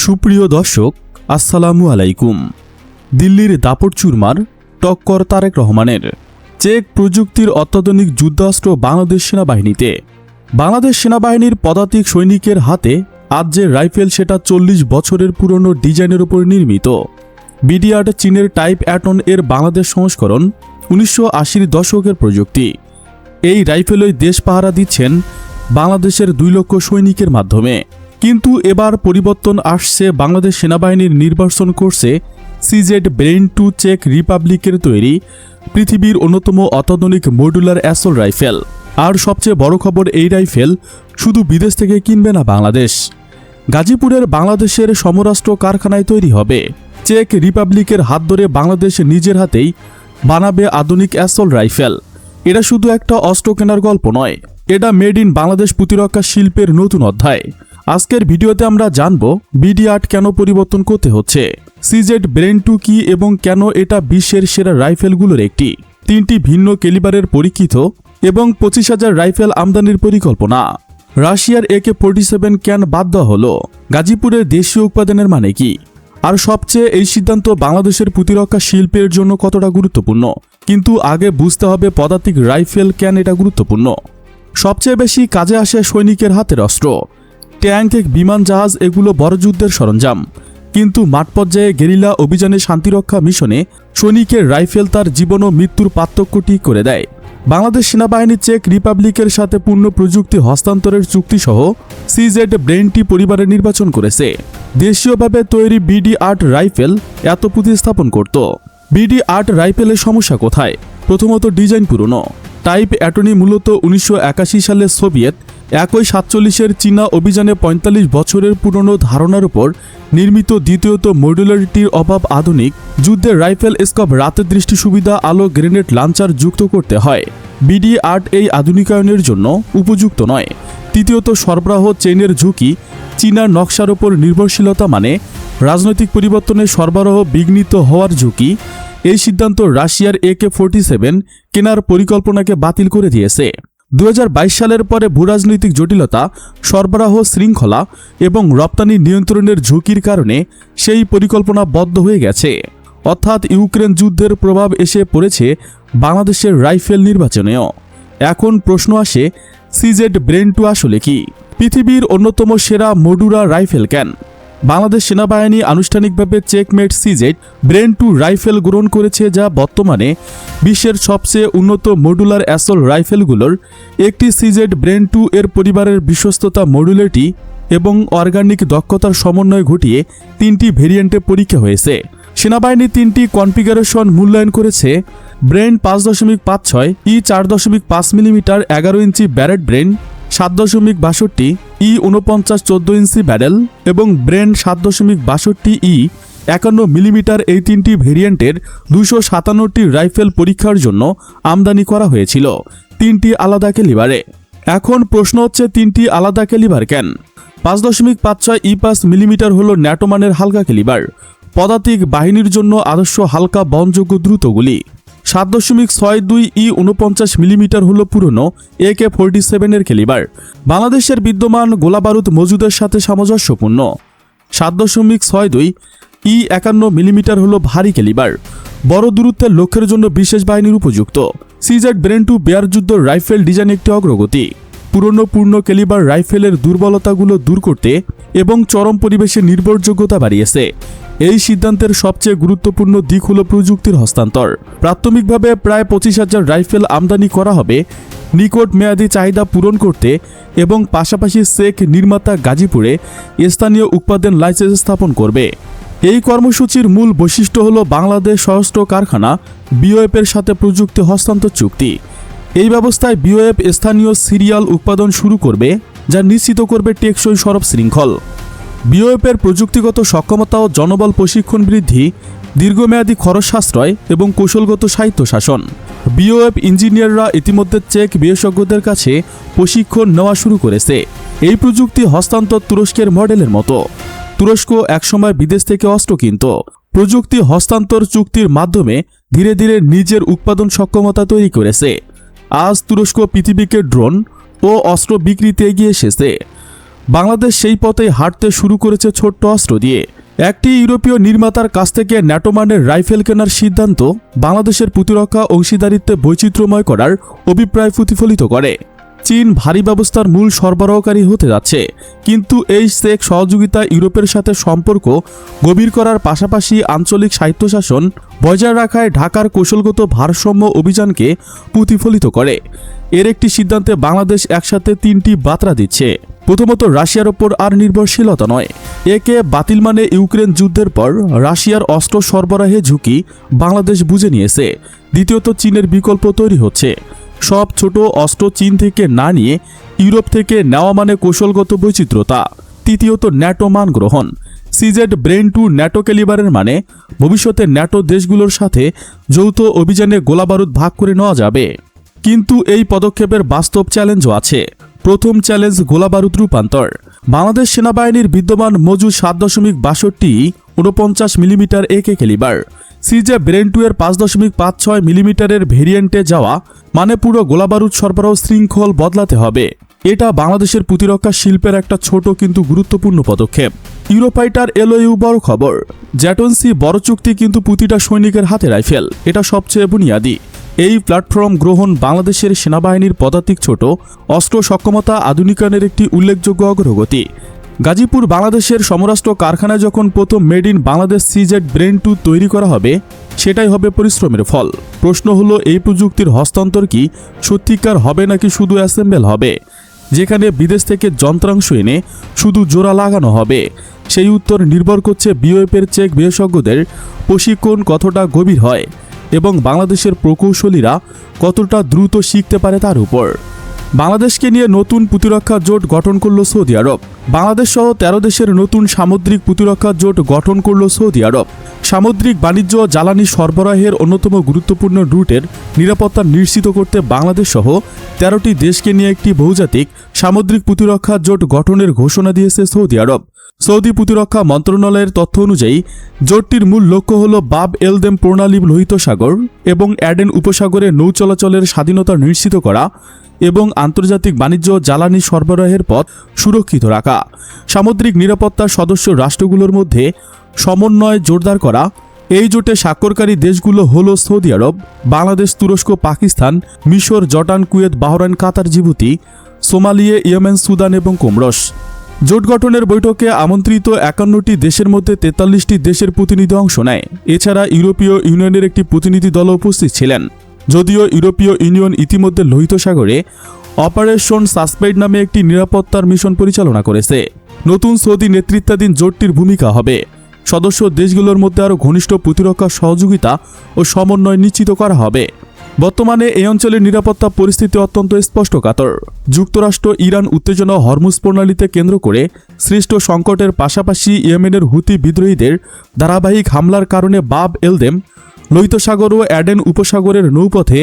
সুপ্রিয় দর্শক, আসসালামু আলাইকুম। দিল্লির দাপট চুরমার টক্কর তারেক রহমানের। চেক প্রযুক্তির অত্যাধুনিক যুদ্ধাস্ত্র বাংলাদেশ সেনাবাহিনীতে। বাংলাদেশ সেনাবাহিনীর পদাতিক সৈনিকের হাতে আজ যে রাইফেল, সেটা 40 বছরের পুরনো ডিজাইনের উপর নির্মিত। BD-8 চীনের টাইপ অ্যাটন এর বাংলাদেশ সংস্করণ, 1980-র দশকের প্রযুক্তি। এই রাইফেলই দেশ পাহারা দিচ্ছেন বাংলাদেশের 2 লক্ষ সৈনিকের মাধ্যমে। কিন্তু এবার পরিবর্তন আসছে। বাংলাদেশ সেনাবাহিনীর নির্বাচন করছে CZ ব্রেইন-2 চেক রিপাবলিকের তৈরি পৃথিবীর অন্যতম অত্যাধুনিক মডুলার অ্যাসল্ট রাইফেল। আর সবচেয়ে বড় খবর, এই রাইফেল শুধু বিদেশ থেকে কিনবে না বাংলাদেশ। গাজীপুরের বাংলাদেশের সমরাস্ত্র কারখানায় তৈরি হবে। চেক রিপাবলিকের হাত ধরে বাংলাদেশ নিজের হাতেই বানাবে আধুনিক অ্যাসল্ট রাইফেল। এটা শুধু একটা অস্ত্র কেনার গল্প নয়, এটা মেড ইন বাংলাদেশ প্রতিরক্ষা শিল্পের নতুন অধ্যায়। আজকের ভিডিওতে আমরা জানব BD-8 কেন পরিবর্তন করতে হচ্ছে, CZ ব্রেইন-2 কি এবং কেন এটা বিশ্বের সেরা রাইফেলগুলোর একটি, 3টি ভিন্ন ক্যালিবারের পরীক্ষিত এবং 25,000 রাইফেল আমদানির পরিকল্পনা। রাশিয়ার AK-47 কেন বাদ দেওয়া হলো, গাজীপুরের দেশীয় উৎপাদনের মানে কি, আর সবচেয়ে এই সিদ্ধান্ত বাংলাদেশের প্রতিরক্ষা শিল্পের জন্য কতটা গুরুত্বপূর্ণ। কিন্তু আগে বুঝতে হবে পদাতিক রাইফেল কেন এটা গুরুত্বপূর্ণ। সবচেয়ে বেশি কাজে আসে সৈনিকের হাতের অস্ত্র। ট্যাঙ্ক, বিমান, জাহাজ এগুলো বড় যুদ্ধের সরঞ্জাম, কিন্তু মাঠ পর্যায়ে গেরিলা অভিযানে, শান্তিরক্ষা মিশনে সৈনিকের রাইফেল তার জীবন ও মৃত্যুর পার্থক্যটি করে দেয়। বাংলাদেশ সেনাবাহিনী চেক রিপাবলিকের সাথে পূর্ণ প্রযুক্তি হস্তান্তরের চুক্তিসহ CZ ব্রেইন-2 পরিবারে নির্বাচন করেছে। দেশীয়ভাবে তৈরি BD-8 রাইফেল এত প্রতিস্থাপন করত। BD-8 রাইফেলের সমস্যা কোথায়? প্রথমত, ডিজাইন পুরনো। টাইপ অ্যাটনি মূলত 1981 সালে সোভিয়েত AK-47-এর চীনা অভিযানে 45 বছরের পুরনো ধারণার উপর নির্মিত। দ্বিতীয়ত, মডুলারিটির অভাব। আধুনিক যুদ্ধের রাইফেল স্কোপ, রাতের দৃষ্টি সুবিধা, আলো, গ্রেনেড লাঞ্চার যুক্ত করতে হয়। BD-8 এই আধুনিকায়নের জন্য উপযুক্ত নয়। তৃতীয়ত, সরবরাহ চেইনের ঝুঁকি। চীনার নকশার উপর নির্ভরশীলতা মানে রাজনৈতিক পরিবর্তনে সরবরাহ বিঘ্নিত হওয়ার ঝুঁকি। এই সিদ্ধান্ত রাশিয়ার AK-47 কেনার পরিকল্পনাকে বাতিল করে দিয়েছে। 2022 সালের পরে ভূরাজনৈতিক জটিলতা, সরবরাহ শৃঙ্খলা এবং রপ্তানি নিয়ন্ত্রণের ঝুঁকির কারণে সেই পরিকল্পনা বন্ধ হয়ে গেছে। অর্থাৎ ইউক্রেন যুদ্ধের প্রভাব এসে পড়েছে বাংলাদেশের রাইফেল নির্বাচনেও। এখন প্রশ্ন আসে, CZ ব্রেইন-2 আসলে কি? পৃথিবীর অন্যতম সেরা মডুলার রাইফেল কেন? বাংলাদেশ সেনাবাহিনী আনুষ্ঠানিকভাবে চেকমেট CZ ব্রেইন-2 রাইফেল গ্রহণ করেছে, যা বর্তমানে বিশ্বের সবচেয়ে উন্নত মডুলার অ্যাসল্ট রাইফেলগুলোর একটি। CZ ব্রেইন-2 এর পরিবারের বিশ্বস্ততা, মডুলারিটি এবং অর্গানিক দক্ষতার সমন্বয় ঘটিয়ে 3টি ভেরিয়েন্টে পরীক্ষা হয়েছে। সেনাবাহিনী 3টি কনফিগারেশন মূল্যায়ন করেছে। ব্রেইন 5.56, E 4.5 মিলিমিটার 11 ইঞ্চি ব্যারেট ব্রেইন, 7.62, E 49 14 ইঞ্চি ব্যারেল এবং ব্রেন 7.62, E 51 মিলিমিটার। এই 3টি ভেরিয়েন্টের 257টি রাইফেল পরীক্ষার জন্য আমদানি করা হয়েছিল 3টি আলাদা ক্যালিবারে। এখন প্রশ্ন হচ্ছে, 3টি আলাদা ক্যালিবার কেন? 5.56 E 5 মিলিমিটার হল ন্যাটো মানের হালকা ক্যালিবার, পদাতিক বাহিনীর জন্য আদর্শ হালকা বহনযোগ্য দ্রুত গুলি। 7.62 E 49 মিলিমিটার হল পুরনো AK-47 এর ক্যালিবার, বাংলাদেশের বিদ্যমান গোলাবারুদ মজুদের সাথে সামঞ্জস্যপূর্ণ। 7.62 E 51 মিলিমিটার হল ভারী ক্যালিবার, বড় দূরত্বের লক্ষ্যের জন্য বিশেষ বাহিনীর উপযুক্ত। CZ ব্রেইন-2 বেয়ার যুদ্ধ রাইফেল ডিজাইন একটি অগ্রগতি। পুরনো পূর্ণ ক্যালিবার রাইফেলের দুর্বলতাগুলো দূর করতে এবং চরম পরিবেশে নির্ভরযোগ্যতা বাড়িয়েছে। এই সিদ্ধান্তের সবচেয়ে গুরুত্বপূর্ণ দিক হল প্রযুক্তির হস্তান্তর। প্রাথমিকভাবে প্রায় 25,000 রাইফেল আমদানি করা হবে নিকট মেয়াদী চাহিদা পূরণ করতে এবং পাশাপাশি চেক নির্মাতা গাজীপুরে স্থানীয় উৎপাদন লাইসেন্স স্থাপন করবে। এই কর্মসূচির মূল বৈশিষ্ট্য হল বাংলাদেশ সশস্ত্র কারখানা BOF এর সাথে প্রযুক্তি হস্তান্তর চুক্তি। এই ব্যবস্থায় BOF স্থানীয় সিরিয়াল উৎপাদন শুরু করবে, যা নিশ্চিত করবে টেকসই সরব শৃঙ্খল। BOF এর প্রযুক্তিগত সক্ষমতা ও জনবল প্রশিক্ষণ বৃদ্ধি, দীর্ঘমেয়াদী খরচ সাশ্রয় এবং কৌশলগত স্বায়ত্তশাসন। BOF ইঞ্জিনিয়াররা ইতিমধ্যে চেক বিশেষজ্ঞদের কাছে প্রশিক্ষণ নেওয়া শুরু করেছে। এই প্রযুক্তি হস্তান্তর তুরস্কের মডেলের মতো। তুরস্ক একসময় বিদেশ থেকে অস্ত্র কিনত। প্রযুক্তি হস্তান্তর চুক্তির মাধ্যমে ধীরে ধীরে নিজের উৎপাদন সক্ষমতা তৈরি করেছে। আজ তুরস্ক পৃথিবীকে ড্রোন ও অস্ত্র বিক্রিতে এগিয়ে এসেছে। বাংলাদেশ সেই পথেই হাঁটতে শুরু করেছে ছোট্ট অস্ত্র দিয়ে। একটি ইউরোপীয় নির্মাতার কাছ থেকে ন্যাটো মানের রাইফেল কেনার সিদ্ধান্ত বাংলাদেশের প্রতিরক্ষা অংশীদারিত্বে বৈচিত্র্যময় করার অভিপ্রায় প্রতিফলিত করে। চীন ভারী ব্যবস্থার মূল সরবরাহকারী হতে যাচ্ছে, কিন্তু এই সেক সহযোগিতা ইউরোপের সাথে সম্পর্ক গভীর করার পাশাপাশি আঞ্চলিক স্বায়ত্তশাসন বজায় রাখায় ঢাকার কৌশলগত ভারসাম্য অভিযানকে প্রতিফলিত করে। এর একটি সিদ্ধান্তে বাংলাদেশ একসাথে 3টি বার্তা দিচ্ছে। প্রথমত, রাশিয়ার ওপর আর নির্ভরশীলতা নয়। একে বাতিল মানে ইউক্রেন যুদ্ধের পর রাশিয়ার অস্ত্র সরবরাহে ঝুঁকি বাংলাদেশ বুঝে নিয়েছে। দ্বিতীয়ত, চীনের বিকল্প তৈরি হচ্ছে। সব ছোট অস্ত্র চীন থেকে না নিয়ে ইউরোপ থেকে নেওয়া মানে কৌশলগত বৈচিত্র্যতা। তৃতীয়ত, ন্যাটো মান গ্রহণ। সিজেড ব্রেন টু ন্যাটো ক্যালিবারের মানে ভবিষ্যতে ন্যাটো দেশগুলোর সাথে যৌথ অভিযানে গোলাবারুদ ভাগ করে নেওয়া যাবে। কিন্তু এই পদক্ষেপের বাস্তব চ্যালেঞ্জও আছে। প্রথম চ্যালেঞ্জ, গোলাবারুদ রূপান্তর। বাংলাদেশ সেনাবাহিনীর বিদ্যমান মজুদ 7.62 49 মিলিমিটার একে ক্যালিবার সিজে ব্রেন টু এর 5.56 মিলিমিটারের ভেরিয়েন্টে যাওয়া মানে পুরো গোলাবারুদ সরবরাহ শৃঙ্খল বদলাতে হবে। এটা বাংলাদেশের প্রতিরক্ষা শিল্পের একটা ছোট কিন্তু গুরুত্বপূর্ণ পদক্ষেপ। ইউরোফাইটার এলওইউ বড় খবর, জ্যাটনসি বড় চুক্তি কিন্তু প্রতিটা সৈনিকের হাতে রাইফেল, এটা সবচেয়ে বুনিয়াদী। এই প্ল্যাটফর্ম গ্রহণ বাংলাদেশের সেনাবাহিনীর পদাতিক ছোট অস্ত্র সক্ষমতা আধুনিকায়নের একটি উল্লেখযোগ্য অগ্রগতি। গাজীপুর বাংলাদেশের সমরাস্ত্র কারখানায় যখন প্রথম made in Bangladesh CZ Bren two তৈরি করা হবে, সেটাই হবে পরিশ্রমের ফল। প্রশ্ন হলো, এই প্রযুক্তির হস্তান্তর কি সত্যিকার হবে নাকি শুধু অ্যাসেম্বল হবে, যেখানে বিদেশ থেকে যন্ত্রাংশ এনে শুধু জোড়া লাগানো হবে? সেই উত্তর নির্ভর করছে বিওএফের চেক বিশেষজ্ঞদের প্রশিক্ষণ কতটা গভীর হয় এবং বাংলাদেশের প্রকৌশলীরা কতটা দ্রুত শিখতে পারে তার উপর। বাংলাদেশকে নিয়ে নতুন প্রতিরক্ষা জোট গঠন করল সৌদি আরব। বাংলাদেশ সহ 13 দেশের নতুন সামুদ্রিক প্রতিরক্ষা জোট গঠন করল সৌদি আরব। সামুদ্রিক বাণিজ্য ও জ্বালানি সরবরাহের অন্যতম গুরুত্বপূর্ণ রুটের নিরাপত্তা নিশ্চিত করতে বাংলাদেশ সহ 13টি দেশকে নিয়ে একটি বহুজাতিক সামুদ্রিক প্রতিরক্ষা জোট গঠনের ঘোষণা দিয়েছে সৌদি আরব। সৌদি প্রতিরক্ষা মন্ত্রণালয়ের তথ্য অনুযায়ী জোটটির মূল লক্ষ্য হল বাব এলদেম প্রণালী লোহিত সাগর এবং অ্যাডেন উপসাগরে নৌ চলাচলের স্বাধীনতা নিশ্চিত করা এবং আন্তর্জাতিক বাণিজ্য জ্বালানি সরবরাহের পথ সুরক্ষিত রাখা। সামুদ্রিক নিরাপত্তা সদস্য রাষ্ট্রগুলোর মধ্যে সমন্বয় জোরদার করা। এই জোটে স্বাক্ষরকারী দেশগুলো হল সৌদি আরব, বাংলাদেশ, তুরস্ক, পাকিস্তান, মিশর, জর্ডান, কুয়েত, বাহরাইন, কাতার, জিবুতি, সোমালিয়া, ইয়েমেন, সুদান এবং কোমরস। জোট গঠনের বৈঠকে আমন্ত্রিত 51টি দেশের মধ্যে 43টি দেশের প্রতিনিধি অংশ নেয়। এছাড়া ইউরোপীয় ইউনিয়নের একটি প্রতিনিধি দল উপস্থিত ছিলেন। যদিও ইউরোপীয় ইউনিয়ন ইতিমধ্যে লোহিত সাগরে অপারেশন সাসপেইড নামে একটি নিরাপত্তার মিশন পরিচালনা করেছে। নতুন সৌদি নেতৃত্বাধীন জোটটির ভূমিকা হবে সদস্য দেশগুলোর মধ্যে আরও ঘনিষ্ঠ প্রতিরক্ষা সহযোগিতা ও সমন্বয় নিশ্চিত করা হবে। বর্তমানে এই অঞ্চলের নিরাপত্তা পরিস্থিতি অত্যন্ত স্পষ্টকাতর। যুক্তরাষ্ট্র ইরান উত্তেজনা হরমুজ প্রণালীতে কেন্দ্র করে সৃষ্ট সংকটের পাশাপাশি ইয়েমেনের হুতি বিদ্রোহীদের ধারাবাহিক হামলার কারণে বাব এলদেম লোহিত সাগর ও অ্যাডেন উপসাগরের নৌপথে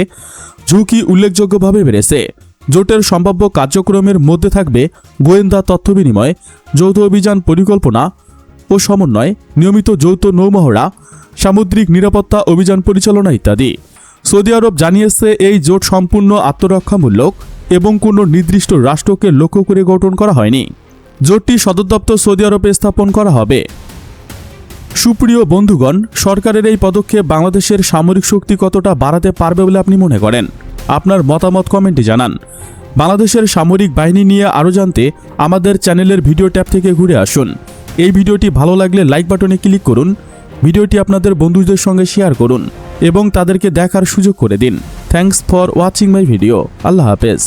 ঝুঁকি উল্লেখযোগ্যভাবে বেড়েছে। জোটের সম্ভাব্য কার্যক্রমের মধ্যে থাকবে গোয়েন্দা তথ্য বিনিময়, যৌথ অভিযান পরিকল্পনা ও সমন্বয়, নিয়মিত যৌথ নৌমহড়া, সামুদ্রিক নিরাপত্তা অভিযান পরিচালনা ইত্যাদি। সৌদি আরব জানিয়েছে, এই জোট সম্পূর্ণ আত্মরক্ষামূলক এবং কোনো নির্দিষ্ট রাষ্ট্রকে লক্ষ্য করে গঠন করা হয়নি। জোটটি সদর দপ্তর সৌদি আরবে স্থাপন করা হবে। সুপ্রিয় বন্ধুগণ, সরকারের এই পদক্ষেপ বাংলাদেশের সামরিক শক্তি কতটা বাড়াতে পারবে বলে আপনি মনে করেন? আপনার মতামত কমেন্টে জানান। বাংলাদেশের সামরিক বাহিনী নিয়ে আরও জানতে আমাদের চ্যানেলের ভিডিও ট্যাব থেকে ঘুরে আসুন। এই ভিডিওটি ভালো লাগলে লাইক বাটনে ক্লিক করুন, ভিডিওটি আপনাদের বন্ধুদের সঙ্গে শেয়ার করুন এবং তাদেরকে দেখার সুযোগ করে দিন। Thanks for watching my video. আল্লাহ হাফেজ।